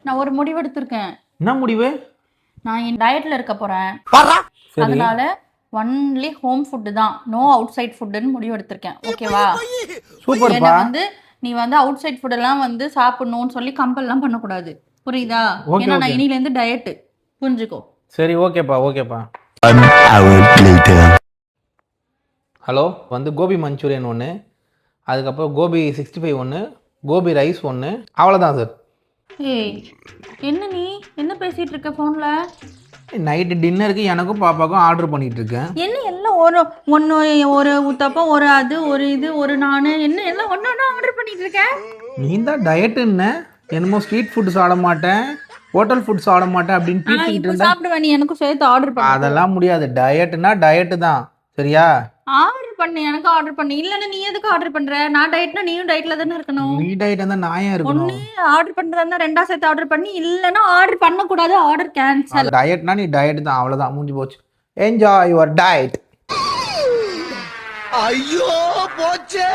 நான் ஒரு முடிவு எடுத்திருக்கேன். என்ன முடிவு? நான் என் டயட்ல இருக்க போறேன். அதனால ஒன்லி ஹோம் ஃபுட் தான், நோ அவுட் சைட் ஃபுட்னு முடிவு எடுத்திருக்கேன். ஓகேவா? சூப்பர்ப்பா. நீ வந்து அவுட் சைட் ஃபுட் எல்லாம் வந்து சாப்பிடணும்னு சொல்லி கம்பல்லாம் பண்ணக்கூடாது. புரியுதா? Okay, ஏன்னா நான் okay. இனில இருந்து டயட். புரிஞ்சுக்கோ. சரி, ஓகேப்பா. ஹலோ, வந்து கோபி மஞ்சூரியன் ஒன்று, அதுக்கப்புறம் கோபி 65 ஒன்று, கோபி ரைஸ் ஒன்று, அவ்வளோதான் சார். ஏய், என்ன பேசிட்டு இருக்க ஃபோன்ல? நைட்டு டின்னருக்கு எனக்கும் பாப்பாக்கும் ஆர்டர் பண்ணிட்டு இருக்கேன். என்ன எல்லாம் ஒரு ஊத்தப்பம், ஒரு அது, ஒரு இது, ஒரு நானு, என்ன எல்லாம் ஒன்னொன்னா ஆர்டர் பண்ணிட்டு இருக்க? நீ தான் டயட்டுன்னு என்னமோ ஸ்ட்ரீட் ஃபுட் சாப்பிட மாட்டேன், ஹோட்டல் ஃபுட் சாப்பிட மாட்டேன் அப்படின்னு பேசிக்கிட்டு இப்போ இருந்தா சாப்பிடுவேன், நீ எனக்கும் சேர்த்து ஆர்டர் பண்ணு. அதெல்லாம் முடியாது. டயட்டுனா டயட்டு தான், சரியா? ஆர்டர் பண்ணு, எனக்கு ஆர்டர் பண்ணு. இல்லன்னா நீ எதுக்கு ஆர்டர் பண்ற? நான் டயட்னா நீயும் டயட்ல தானே இருக்கணும். நீ டயட் இருந்தா நான் ஏன் இருக்கணும்? ஒண்ணு ஆர்டர் பண்றதா இருந்தா ரெண்டா சேர்த்து ஆர்டர் பண்ணி, இல்லன்னா ஆர்டர் பண்ண கூடாது, ஆர்டர் கேன்சல். டயட்னா நீ டயட் தான், அவ்வளோதான், முடிஞ்சு போச்சு. Enjoy your diet. ஐயோ போச்சே.